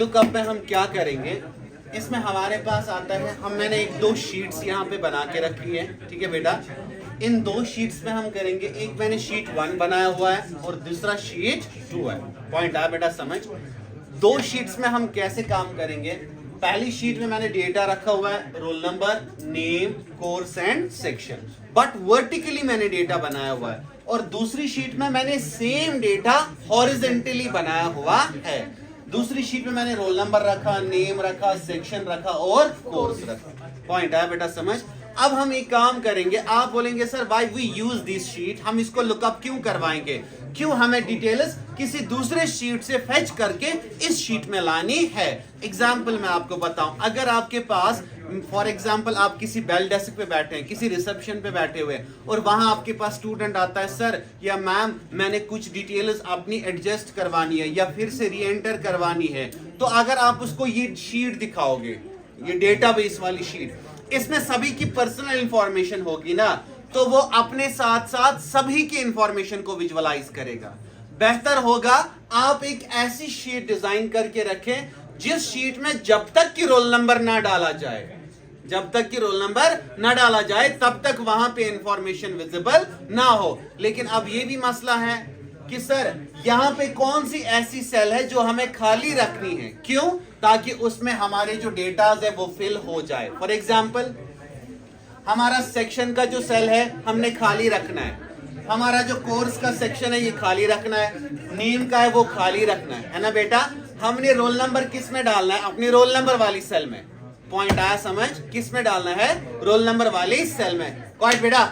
VLOOKUP में हम क्या करेंगे, इसमें हमारे पास आता है, मैंने एक दो शीट्स यहाँ पे बना के रखी है, ठीक है बेटा। इन दो शीट्स में हम करेंगे, एक मैंने शीट 1 बनाया हुआ है और दूसरा शीट 2 है। पॉइंट आया बेटा समझ? दो शीट्स में हम कैसे काम करेंगे, पहली शीट में मैंने डेटा रखा हुआ है, roll number, name, course and section, but vertically मैंने डेटा बनाया हुआ है। और दूसरी शीट में मैंने सेम डेटा हॉरिजॉन्टली बनाया हुआ है। दूसरी शीट में मैंने रोल नंबर रखा, नेम रखा, सेक्शन रखा और कोर्स रखा। पॉइंट आया बेटा समझ? अब हम एक काम करेंगे, आप बोलेंगे sir why we use this sheet, हम इसको लुकअप क्यों करवाएंगे, क्यों हमें डिटेल्स किसी दूसरे शीट से फेच करके इस शीट में लानी है। एग्जाम्पल मैं आपको बताऊं, अगर आपके पास फॉर एग्जाम्पल आप किसी बेल डेस्क पे बैठे हैं, किसी रिसेप्शन पे बैठे हुए और वहां आपके पास स्टूडेंट आता है, सर या मैम मैंने कुछ डिटेल्स अपनी एडजस्ट करवानी है या फिर से री एंटर करवानी है, तो अगर आप उसको ये शीट दिखाओगे, ये डेटाबेस वाली शीट, इसमें सभी की पर्सनल इंफॉर्मेशन होगी ना, तो वो अपने साथ साथ सभी की इंफॉर्मेशन को विजुअलाइज करेगा। बेहतर होगा आप एक ऐसी शीट डिजाइन करके रखें जिस शीट में जब तक कि रोल नंबर ना डाला जाए, जब तक कि रोल नंबर ना डाला जाए तब तक वहां पे इंफॉर्मेशन विजिबल ना हो। लेकिन अब ये भी मसला है कि सर यहां पे कौन सी ऐसी सेल है जो हमें खाली रखनी है, क्यों? ताकि उसमें हमारे जो डेटाज है वो फिल हो जाए। फॉर एग्जाम्पल हमारा सेक्शन का जो सेल है हमने खाली रखना है, हमारा जो कोर्स का सेक्शन है ये खाली रखना है, नेम का है वो खाली रखना है ना बेटा। हमने रोल नंबर किस में डालना है, अपनी रोल नंबर वाली सेल में। पॉइंट आया समझ? किस में डालना है, रोल नंबर वाली सेल में। क्वाइट बेटा,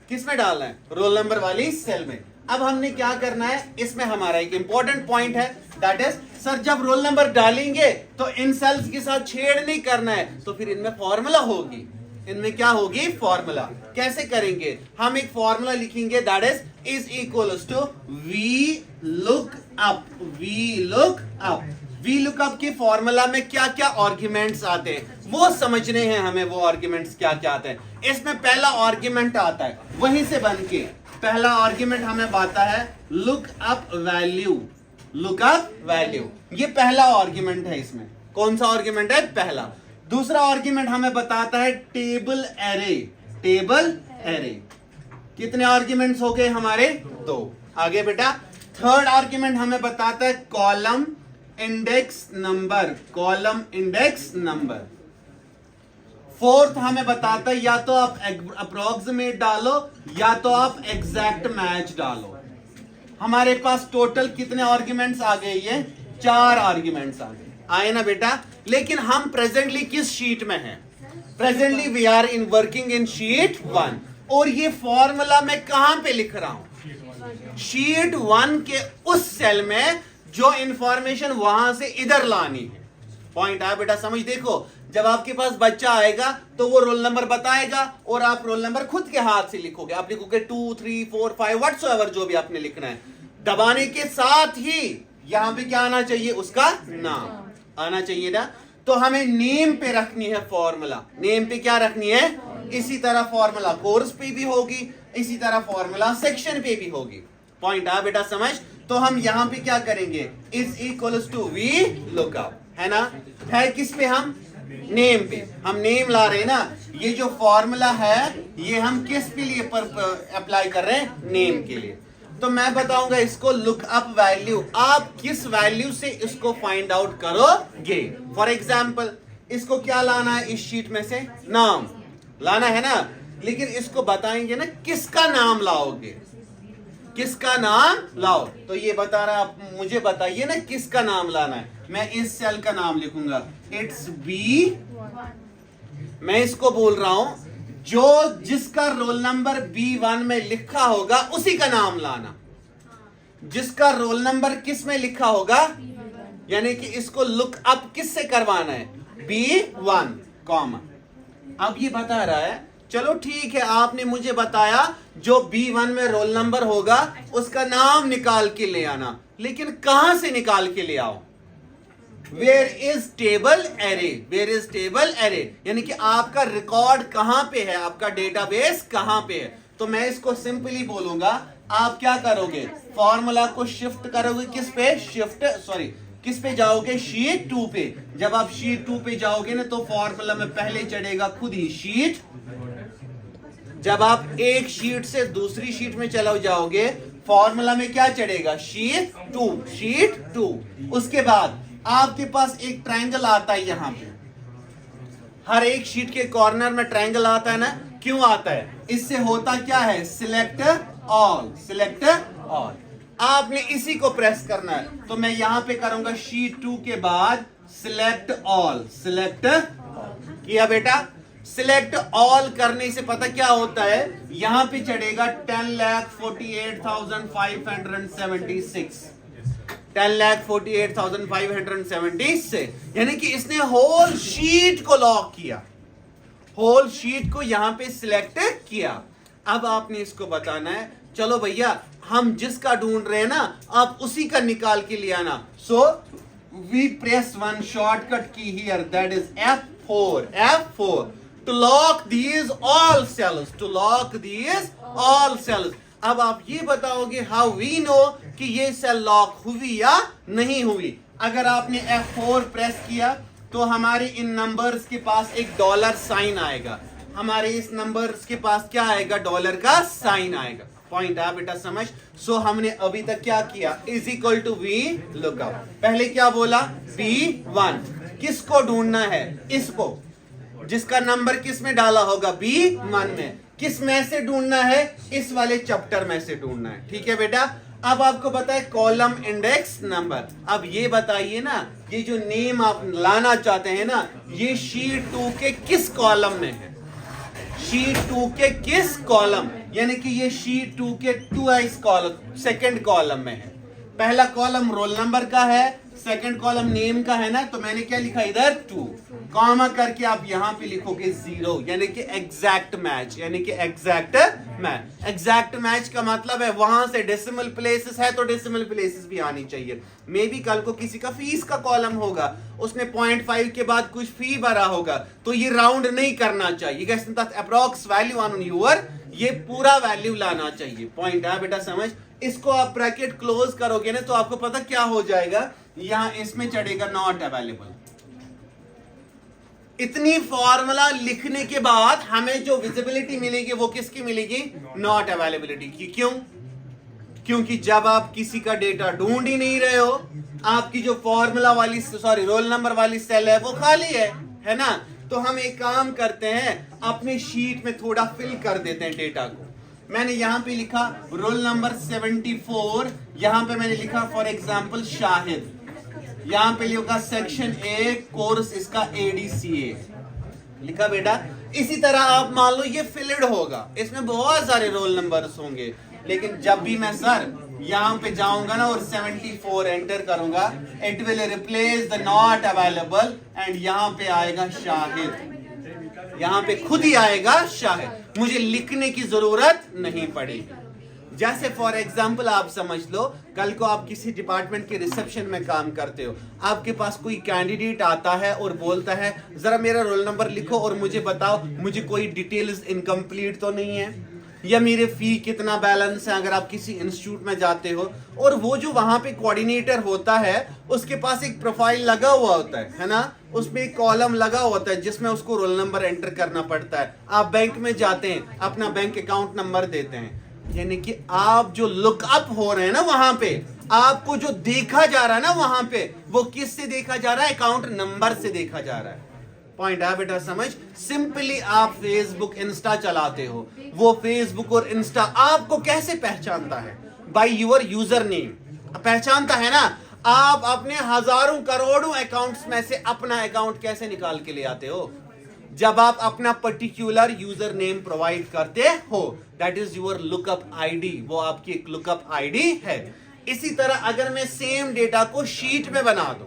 किस में डालना है, रोल नंबर वाली सेल में। अब हमने क्या करना है, इसमें हमारा एक इंपॉर्टेंट पॉइंट है, दैट इज सर जब रोल नंबर डालेंगे तो इन सेल्स के साथ छेड़ नहीं करना है, तो फिर इनमें फॉर्मूला होगी, इनमें क्या होगी, फॉर्मूला। कैसे करेंगे, हम एक फॉर्मूला लिखेंगे, that is equals to we look up. We look up, we look up के फॉर्मूला में क्या क्या आर्ग्यूमेंट्स आते हैं वो समझने हैं हमें, वो आर्ग्यूमेंट्स क्या क्या आते हैं। इसमें पहला आर्ग्यूमेंट आता है वहीं से बन के, पहला आर्ग्यूमेंट हमें आता है look up value, look up value, ये पहला आर्ग्यूमेंट है। इसमें कौन सा आर्ग्यूमेंट है, पहला। दूसरा आर्ग्यूमेंट हमें बताता है टेबल एरे, टेबल एरे। कितने आर्ग्यूमेंट्स हो गए हमारे, दो। आगे बेटा थर्ड आर्ग्यूमेंट हमें बताता है column index number, column index number. Fourth हमें बताता है या तो आप अप्रोक्सीमेट डालो या तो आप एग्जैक्ट मैच डालो। हमारे पास टोटल कितने आर्ग्यूमेंट्स आ गए, ये 4 आर्ग्यूमेंट्स आ गए, आए ना बेटा। लेकिन हम प्रेजेंटली किस शीट में हैं, presently we are in working in sheet 1। और ये फॉर्मूला मैं कहां पे लिख रहा हूं, शीट 1 के उस सेल में जो इंफॉर्मेशन वहां से इधर लानी है। पॉइंट आया बेटा समझ? देखो जब आपके पास बच्चा आएगा तो वो रोल नंबर बताएगा और आप रोल नंबर खुद के हाथ से लिखोगे, आप लिखोगे 2 3 4 5 व्हाटसोएवर जो भी आपने लिखना है। दबाने के साथ ही यहां पे क्या आना चाहिए, उसका नाम आना चाहिए ना। तो हमें नेम पे रखनी है फॉर्मूला, नेम पे क्या रखनी है, इसी तरह फॉर्मूला कोर्स पे भी होगी, इसी तरह फॉर्मूला सेक्शन पे भी होगी। पॉइंट आया बेटा समझ? तो हम यहां पे क्या करेंगे, is equals to V lookup, है ना। है किस पे, हम नेम पे, हम नेम ला रहे हैं ना। ये जो फॉर्मूला है ये हम किस के लिए अप्लाई कर रहे हैं, नेम के लिए। तो मैं बताऊंगा इसको लुक अप वैल्यू, आप किस वैल्यू से इसको फाइंड आउट करोगे। फॉर एग्जाम्पल इसको क्या लाना है, इस शीट में से नाम लाना है ना, लेकिन इसको बताएंगे ना किसका नाम लाओगे, किसका नाम लाओ। तो ये बता रहा, आप मुझे बताइए ना किसका नाम लाना है। मैं इस सेल का नाम लिखूंगा, इट्स B1। मैं इसको बोल रहा हूं जो जिसका रोल नंबर B1 में लिखा होगा उसी का नाम लाना, जिसका रोल नंबर किस में लिखा होगा, यानी कि इसको लुक अप किससे करवाना है, B1 कॉमा। अब ये बता रहा है चलो ठीक है, आपने मुझे बताया जो B1 में रोल नंबर होगा उसका नाम निकाल के ले आना, लेकिन कहां से निकाल के ले आओ, where is table array, where is table array, यानी कि आपका रिकॉर्ड कहां पे है, आपका डेटाबेस कहां पे है। तो मैं इसको सिंपली बोलूंगा, आप क्या करोगे, फॉर्मूला को शिफ्ट करोगे किस पे, शिफ्ट सॉरी किस पे जाओगे? शीट 2 पे। जब आप शीट 2 पे जाओगे ना तो फॉर्मूला में पहले चढ़ेगा खुद ही शीट। जब आप एक शीट से दूसरी शीट में चले जाओगे फॉर्मूला में क्या चढ़ेगा? Sheet 2, sheet 2। उसके बाद आपके पास एक ट्रायंगल आता है यहां पे, हर एक शीट के कॉर्नर में ट्रायंगल आता है ना। क्यों आता है? इससे होता क्या है? Select all, select all. आपने इसी को प्रेस करना है, तो मैं यहां पे करूंगा शीट 2 के बाद सिलेक्ट ऑल, सिलेक्ट किया बेटा। सिलेक्ट ऑल करने से पता क्या होता है? यहां पे चढ़ेगा 10,48,576, 10,48,576, यानी कि इसने होल शीट को लॉक किया, होल शीट को यहां पे सिलेक्ट किया। अब आपने इसको बताना है, चलो भैया हम जिसका ढूंढ रहे हैं ना आप उसी का निकाल के ले आना। So we press one shortcut key here, that is F4, F4 to lock these all cells, to lock these all cells। अब आप ये बताओगे हाउ वी नो कि ये सेल लॉक हुई या नहीं हुई। अगर आपने F4 प्रेस किया तो हमारे इन नंबर्स के पास एक डॉलर साइन आएगा, हमारे इस नंबर्स के पास क्या आएगा? डॉलर का साइन आएगा। पॉइंट है बेटा समझ? सो हमने अभी तक क्या किया? Is equal to we lookup. पहले क्या बोला? B1। किसको ढूंढना है? इसको, जिसका नंबर किस में डाला होगा? B1 में। किस में से ढूंढना है? इस वाले चैप्टर में से ढूंढना है। ठीक है बेटा। अब आपको पता है कॉलम इंडेक्स नंबर। अब ये बताइए ना, ये जो नेम आप लाना चाहते हैं ना, ये शीट 2 के किस कॉलम में है? शीट 2 के किस कॉलम? यानी कि ये शीट 2 के 2 कॉलम, सेकंड कॉलम में है। पहला कॉलम रोल नंबर का है, सेकंड कॉलम नेम का है ना, तो मैंने क्या लिखा इधर? 2, कॉमा करके आप यहां पे लिखोगे 0, यानी कि एग्जैक्ट मैच, यानी कि एग्जैक्ट मैच। एग्जैक्ट मैच का मतलब है वहां से डेसिमल प्लेसेस है तो डेसिमल प्लेसेस भी आनी चाहिए। मे बी कल को किसी का फीस का कॉलम होगा, उसने 0.5 के बाद कुछ फी भरा होगा, तो ये राउंड नहीं करना चाहिए, अप्रॉक्स वैल्यू ऑन यूर, ये पूरा वैल्यू लाना चाहिए। पॉइंट है बेटा समझ? इसको आप ब्रैकेट क्लोज करोगे ना तो आपको पता क्या हो जाएगा? यहां इसमें चढ़ेगा नॉट अवेलेबल। इतनी फॉर्मूला लिखने के बाद हमें जो विजिबिलिटी मिलेगी वो किसकी मिलेगी? नॉट अवेलेबिलिटी की। क्यों? क्योंकि जब आप किसी का डेटा ढूंढ ही नहीं रहे हो, आपकी जो फॉर्मूला वाली रोल नंबर वाली सेल है वो खाली है ना। तो हम एक काम करते हैं, अपने शीट में थोड़ा फिल कर देते हैं डेटा को। मैंने यहां पे लिखा रोल नंबर 74, यहां पे मैंने लिखा फॉर एग्जांपल शाहिद, यहां पे लिखा सेक्शन ए, कोर्स इसका ADCA लिखा बेटा। इसी तरह आप मान लो ये फिल्ड होगा, इसमें बहुत सारे रोल नंबर्स होंगे, लेकिन जब भी मैं सर यहां पे जाऊंगा ना और 74 एंटर करूंगा, it will replace the not available and यहां पे आएगा शाहिद, यहां पे खुद ही आएगा शाहिद, मुझे लिखने की जरूरत नहीं पड़ेगी। जैसे फॉर एग्जाम्पल आप समझ लो, कल को आप किसी डिपार्टमेंट के रिसेप्शन में काम करते हो, आपके पास कोई कैंडिडेट आता है और बोलता है जरा मेरा रोल नंबर लिखो और मुझे बताओ मुझे कोई डिटेल्स इनकम्प्लीट तो नहीं है, या मेरे फी कितना बैलेंस है। अगर आप किसी इंस्टीट्यूट में जाते हो और वो जो वहां पे कोऑर्डिनेटर होता है उसके पास एक प्रोफाइल लगा हुआ होता है ना, उसमें एक कॉलम लगा होता है जिसमें उसको रोल नंबर एंटर करना पड़ता है। आप बैंक में जाते हैं, अपना बैंक अकाउंट नंबर देते हैं, यानी कि आप जो लुकअप हो रहे हैं ना वहां पे, आपको जो देखा जा रहा है ना वहां पे, वो किससे देखा जा रहा है? अकाउंट नंबर से देखा जा रहा है। पॉइंट है बेटा समझ? सिंपली आप फेसबुक इंस्टा चलाते हो, वो फेसबुक और इंस्टा आपको कैसे पहचानता है? बाय यूर यूजर नेम पहचानता है ना। आप अपने हजारों करोड़ों अकाउंट्स में से अपना अकाउंट कैसे निकाल के ले आते हो? जब आप अपना पर्टिकुलर यूजर नेम प्रोवाइड करते हो, that is your lookup ID, वो आपकी एक लुकअप आईडी है। इसी तरह अगर मैं सेम डेटा को शीट में बना दूं,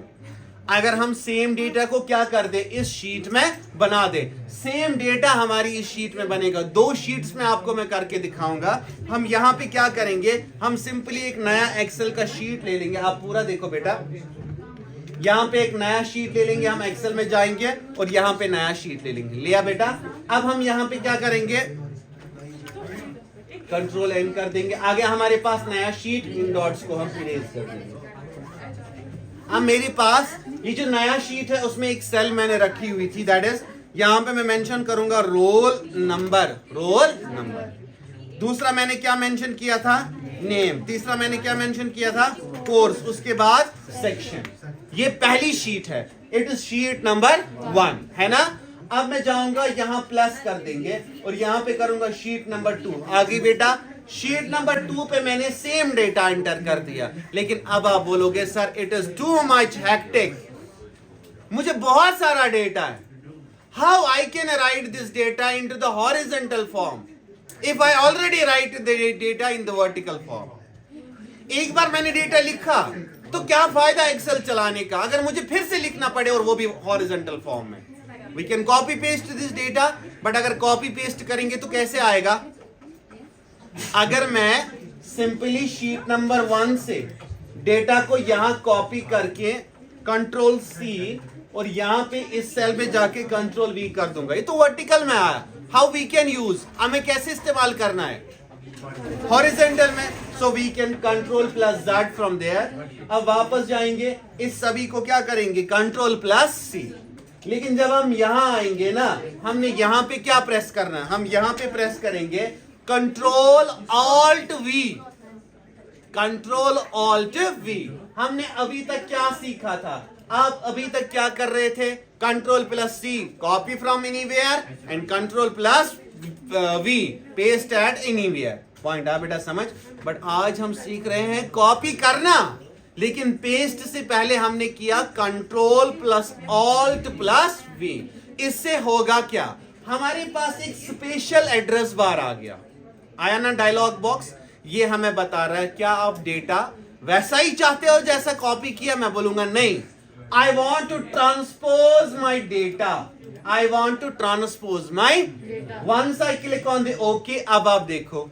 अगर हम सेम डेटा को क्या कर दे, इस शीट में बना दे, सेम डेटा हमारी इस शीट में बनेगा। 2 शीट्स में आपको मैं करके दिखाऊंगा। हम यहां पे क्या करेंगे, हम सिंपली एक नया एक्सेल का शीट ले लेंगे। आप पूरा देखो बेटा, यहां पे एक नया शीट ले लेंगे, हम एक्सेल में जाएंगे और यहां पे नया शीट ले लेंगे। लिया बेटा? अब हम यहां पे क्या करेंगे, कंट्रोल एन कर देंगे, आगे हमारे पास नया शीट, इन डॉट्स को हम इरेज कर देंगे। अब मेरे पास ये जो नया शीट है उसमें एक सेल मैंने रखी हुई थी, दैट इज यहां पे मैं मेंशन करूंगा रोल नंबर। दूसरा मैंने क्या मेंशन किया था, नेम। तीसरा मैंने क्या मेंशन किया था, कोर्स। उसके बाद सेक्शन। ये पहली शीट है, इट इज शीट नंबर 1, है ना। अब मैं जाऊंगा यहां प्लस कर देंगे और यहां पे करूंगा शीट नंबर 2। आगे बेटा शीट नंबर 2 पे मैंने सेम डेटा एंटर कर दिया, लेकिन अब आप बोलोगे sir it is too much hectic, मुझे बहुत सारा डेटा है। How I can write this data into the horizontal form if I already right the data in the vertical form. एक बार मैंने डेटा लिखा तो क्या फायदा एक्सेल चलाने का अगर मुझे फिर से लिखना पड़े और वो भी हॉरिजॉन्टल फॉर्म में। We can copy paste this data, but अगर कॉपी पेस्ट करेंगे तो कैसे आएगा। अगर मैं सिंपली शीट नंबर 1 से डेटा को यहां कॉपी करके कंट्रोल C और यहां पे इस सेल में जाके कंट्रोल V कर दूंगा, ये तो वर्टिकल में आया। हाउ वी कैन यूज, हमें कैसे इस्तेमाल करना है, हॉरिजॉन्टल में। So we can control plus Z from there. अब वापस जाएंगे, इस सभी को क्या करेंगे, कंट्रोल प्लस C। लेकिन जब हम यहां आएंगे ना, हमने यहां पे क्या प्रेस करना है, हम यहां पे प्रेस करेंगे control alt V, control alt V। हमने अभी तक क्या सीखा था, आप अभी तक क्या कर रहे थे, control plus C copy from anywhere and control plus V paste at anywhere. Point आ बेटा समझ। बट आज हम सीख रहे हैं कॉपी करना, लेकिन पेस्ट से पहले हमने किया control plus alt plus V। इससे होगा क्या, हमारे पास एक स्पेशल एड्रेस बार आ गया, आया ना डायलॉग बॉक्स। ये हमें बता रहा है क्या आप डेटा वैसा ही चाहते हो जैसा कॉपी किया। मैं बोलूंगा नहीं, I want to transpose my data, I want to transpose my. Once I click on the okay, अब आप देखो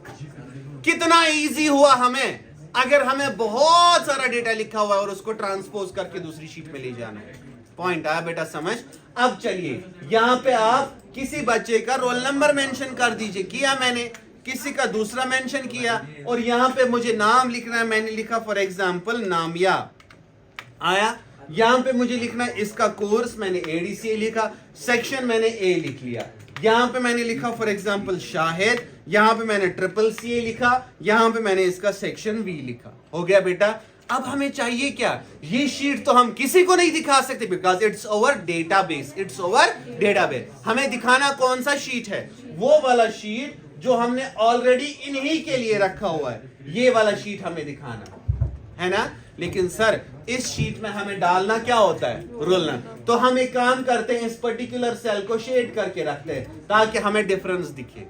कितना इजी हुआ हमें। अगर हमें बहुत सारा डेटा लिखा हुआ है और उसको ट्रांसपोज करके दूसरी शीट में ले जाना है। पॉइंट आया बेटा समझ। अब चलिए यहां पे आप किसी बच्चे का रोल नंबर मेंशन कर दीजिए, किया मैंने, किसी का दूसरा मेंशन किया, और यहां पे मुझे नाम लिखना है, मैंने लिखा फॉर एग्जांपल नामिया। आया, यहां पे मुझे लिखना है इसका कोर्स, मैंने ADCA लिखा, सेक्शन मैंने A लिख लिया। यहां पे मैंने लिखा फॉर एग्जांपल शाहिद, यहां पे मैंने CCCA लिखा, यहां पे मैंने इसका सेक्शन V लिखा। हो गया बेटा। अब हमें चाहिए क्या, ये शीट तो हम किसी को नहीं दिखा सकते because it's over database, it's over database. हमें दिखाना कौन सा शीट है, वो वाला शीट जो हमने ऑलरेडी इन्हीं के लिए रखा हुआ है, ये वाला शीट हमें दिखाना है ना। लेकिन सर इस शीट में हमें डालना क्या होता है, रोल नंबर। तो हम एक काम करते हैं, इस पर्टिकुलर सेल को शेड करके रखते हैं ताकि हमें डिफरेंस दिखे।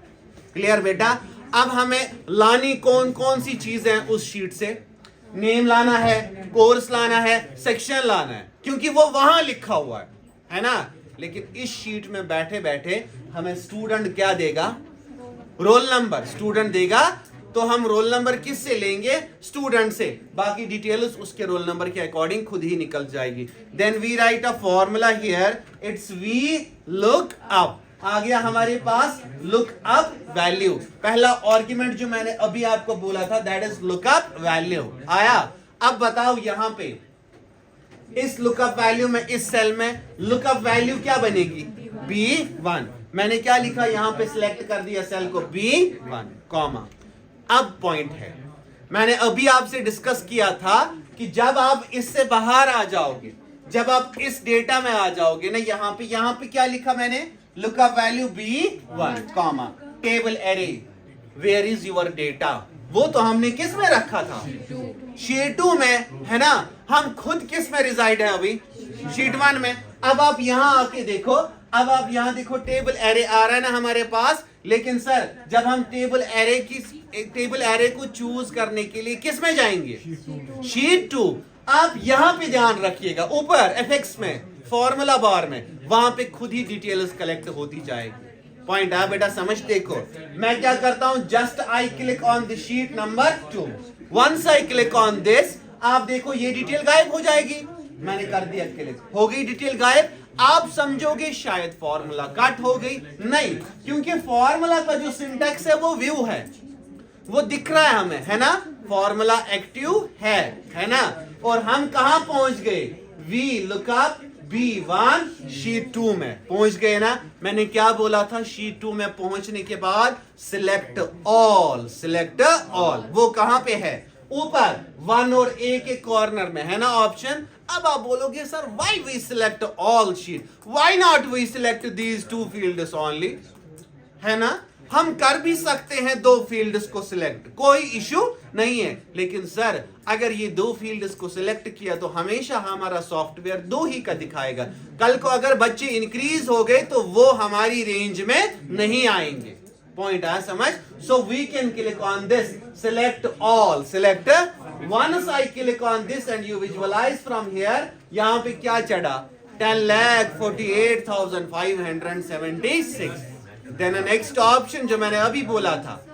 क्लियर बेटा। अब हमें लानी कौन कौन सी चीजें हैं उस शीट से, नेम लाना है, कोर्स लाना है, सेक्शन लाना है, क्योंकि वो वहां लिखा हुआ है ना। लेकिन इस शीट में बैठे बैठे हमें स्टूडेंट क्या देगा, रोल नंबर स्टूडेंट देगा। तो हम रोल नंबर किस से लेंगे, स्टूडेंट से। बाकी डिटेल्स उसके रोल नंबर के अकॉर्डिंग खुद ही निकल जाएगी। Then we write a formula here, it's we look up. आ गया हमारे पास लुक अप वैल्यू। पहला आर्गुमेंट जो मैंने अभी आपको बोला था that is look up value आया। अब बताओ यहां पे इस लुकअप वैल्यू में, इस सेल में लुकअप वैल्यू क्या बनेगी, B1। मैंने क्या लिखा, यहां पे सिलेक्ट कर दिया सेल को B1 कॉमा। अब पॉइंट है, मैंने अभी आपसे डिस्कस किया था कि जब आप इससे बाहर आ जाओगे, जब आप इस डेटा में आ जाओगे ना, यहां पे क्या लिखा मैंने, lookup value B1 comma table array, where is your data. वो तो हमने किस में रखा था, शीट 2 में, है ना। हम खुद किस में रिजाइड है अभी, शीट 1 में। अब आप यहां आके देखो, अब आप यहां देखो टेबल एरे आ रहा है ना हमारे पास। लेकिन सर जब हम टेबल एरे को चूज करने के लिए किस में जाएंगे, शीट 2। आप यहां पे ध्यान रखिएगा, ऊपर FX में फॉर्मूला बार में, वहां पे खुद ही डिटेल्स कलेक्ट होती जाएगी। पॉइंट है बेटा समझ। देखो मैं क्या करता हूं, just I click on the sheet number 2। Once I click on this, आप देखो ये डिटेल गायब हो जाएगी। मैंने कर दिया क्लिक, हो गई डिटेल गायब। आप समझोगे शायद फॉर्मूला कट हो गई, नहीं, क्योंकि फॉर्मूला का जो सिंटैक्स है वो व्यू है, वो दिख रहा है हमें, है ना। फॉर्मूला एक्टिव है ना। और हम कहां पहुंच गए, we look up B1 sheet 2 में पहुंच गए ना। मैंने क्या बोला था, शीट 2 में पहुंचने के बाद सिलेक्ट ऑल, सिलेक्ट ऑल। वो कहां पे है, ऊपर 1 और A के कॉर्नर में है ना ऑप्शन। अब आप बोलोगे sir why we select all sheet, why not we select these 2 fields only, है ना। हम कर भी सकते हैं 2 फील्ड्स को सिलेक्ट, कोई इश्यू नहीं है। लेकिन सर अगर ये 2 फील्ड्स को सिलेक्ट किया तो हमेशा हमारा सॉफ्टवेयर 2 ही का दिखाएगा। कल को अगर बच्चे इंक्रीज हो गए तो वो हमारी रेंज में नहीं आएंगे। पॉइंट आया समझ। So we can click on this, select all, select. Once I click on this and you visualize from here, यहां पे क्या चढ़ा, 10,48,576। देन नेक्स्ट ऑप्शन जो मैंने अभी बोला था,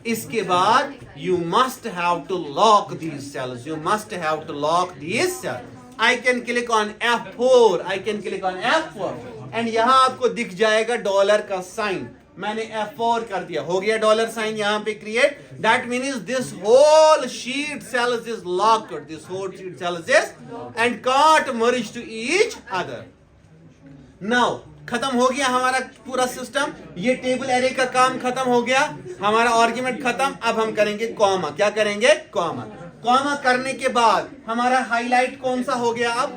इसके बाद you must have to lock these cells, you must have to lock these cells. I can click on F4, I can click on F4 and यहां आपको दिख जाएगा डॉलर का साइन। मैंने F4 कर दिया, हो गया डॉलर साइन यहां पे create. That means this whole sheet cells is locked, this whole sheet cells is and can't merge to each other. Now खत्म हो गया हमारा पूरा सिस्टम, ये टेबल एरे का काम खत्म हो गया, हमारा आर्गुमेंट खत्म। अब हम करेंगे कॉमा, क्या करेंगे, कॉमा। कॉमा करने के बाद हमारा हाईलाइट कौन सा हो गया, अब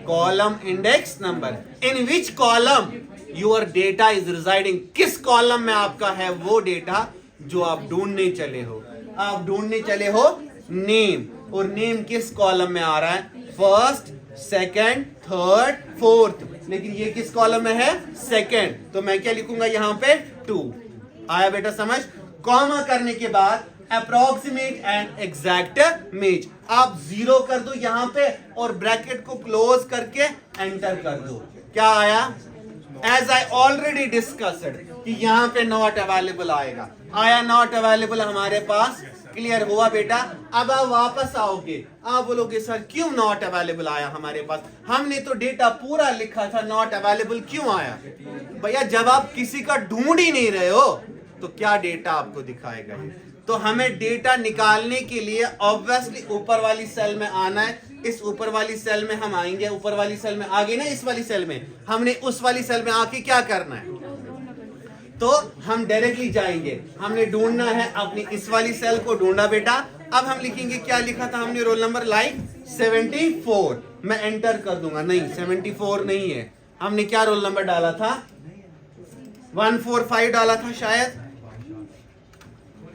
column index number, in which column your data is residing, किस कॉलम में आपका है वो डेटा जो आप ढूंढने चले हो। आप ढूंढने चले हो नेम, और नेम किस कॉलम में आ रहा है, फर्स्ट, सेकंड, थर्ड, फोर्थ, लेकिन ये किस कॉलम में है, सेकंड। तो मैं क्या लिखूंगा यहाँ पे, 2। आया बेटा समझ। कॉमा करने के बाद अप्रोक्सीमेट एंड एग्जैक्ट मैच, आप 0 कर दो यहाँ पे और ब्रैकेट को क्लोज करके एंटर कर दो। क्या आया, एज आई ऑलरेडी डिस्कस्ड कि यहाँ पे नॉट अवेलेबल आएगा, आया नॉट अवेलेबल हमारे पास। क्लियर हुआ बेटा। अब आप वापस आओगे, आप बोलोगे सर क्यों नॉट अवेलेबल आया हमारे पास, हमने तो डेटा पूरा लिखा था, नॉट अवेलेबल क्यों आया। भैया जब आप किसी का ढूंढ ही नहीं रहे हो तो क्या डेटा आपको दिखाएगा। तो हमें डेटा निकालने के लिए ऑब्वियसली ऊपर वाली सेल में आना है। इस ऊपर वाली सेल में हम आएंगे, ऊपर वाली सेल में आ गए ना, इस वाली सेल में, हमने उस वाली सेल में आके क्या करना है, तो हम डायरेक्टली जाएंगे, हमने ढूंढना है अपनी इस वाली सेल को ढूंढा बेटा। अब हम लिखेंगे, क्या लिखा था हमने, रोल नंबर लाइक 74, मैं एंटर कर दूंगा, नहीं 74 नहीं है, हमने क्या रोल नंबर डाला था, 145 डाला था शायद,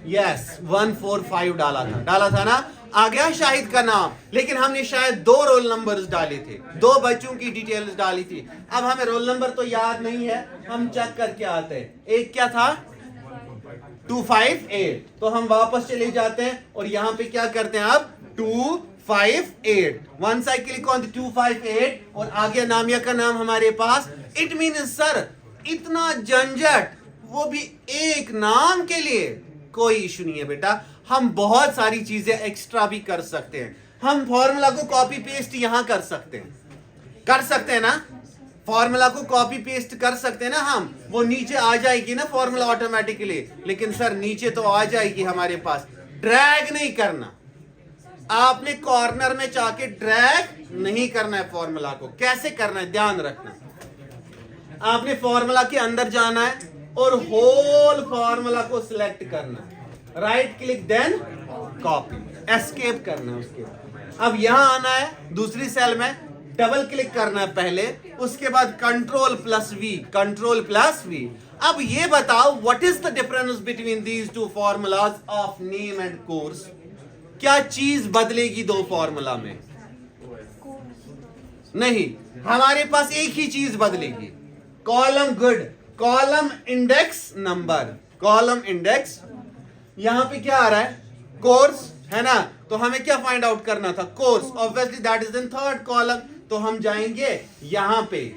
यस 145 डाला था ना। आ गया शाहिद का नाम, लेकिन हमने शायद 2 रोल नंबर्स डाले थे, 2 बच्चों की डिटेल्स डाली थी। अब हमें रोल नंबर तो याद नहीं है, हम चेक करके आते हैं। एक क्या था, 258, तो हम वापस चले जाते हैं और यहाँ पे क्या करते हैं, अब 258, वंस आई क्लिक ऑन 258 और आ गया नामिया का नाम हमारे पास। इट मीन्स सर इतना झंझट, वो भी एक नाम के लिए, कोई इशू नहीं है बेटा, हम बहुत सारी चीजें एक्स्ट्रा भी कर सकते हैं। हम फॉर्मूला को कॉपी पेस्ट यहां कर सकते हैं ना, फॉर्मूला को कॉपी पेस्ट कर सकते हैं ना हम, वो नीचे आ जाएगी ना फॉर्मूला ऑटोमेटिकली। लेकिन सर नीचे तो आ जाएगी हमारे पास, ड्रैग नहीं करना, आपने कॉर्नर में जाके ड्रैग नहीं करना है फॉर्मूला को। कैसे करना है ध्यान रखना, आपने फॉर्मूला के अंदर जाना है और होल फॉर्मूला को सिलेक्ट करना है, right click then copy, escape करना है उसके बाद। अब यहां आना है दूसरी सेल में, डबल क्लिक करना है पहले, उसके बाद कंट्रोल प्लस वी। अब ये बताओ what is the difference between these 2 formulas of name and course. क्या चीज बदलेगी 2 फॉर्मूला में, नहीं, हमारे पास एक ही चीज बदलेगी, column good, column index number, column index. यहां पे क्या आ रहा है, कोर्स है ना, तो हमें क्या फाइंड आउट करना था, course, obviously that is in third column. तो हम जाएंगे यहां पे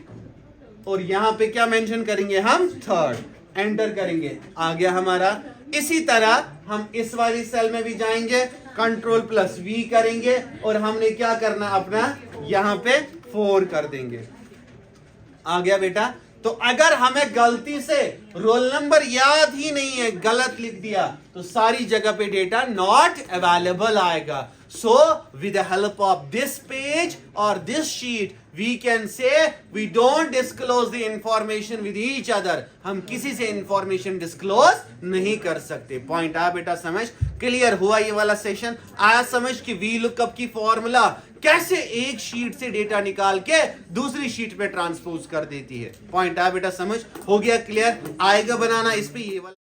और यहां पे क्या मेंशन करेंगे हम, थर्ड, एंटर करेंगे, आ गया हमारा। इसी तरह हम इस वाली सेल में भी जाएंगे, कंट्रोल प्लस वी करेंगे और हमने क्या करना, अपना यहां पे 4 कर देंगे, आ गया बेटा। तो अगर हमें गलती से रोल नंबर याद ही नहीं है, गलत लिख दिया, तो सारी जगह पे डेटा नॉट अवेलेबल आएगा। So with the help of this page or this sheet we can say we don't disclose the information with each other. हम किसी से इंफॉर्मेशन डिस्क्लोज नहीं कर सकते. पॉइंट आ बेटा समझ? क्लियर हुआ ये वाला सेशन? आया समझ कि वी लुकअप की फॉर्मूला कैसे एक शीट से डेटा निकाल के दूसरी शीट पे ट्रांसपोज कर देती है. पॉइंट आ बेटा समझ? हो गया क्लियर? आएगा बनाना इस पे ये वाला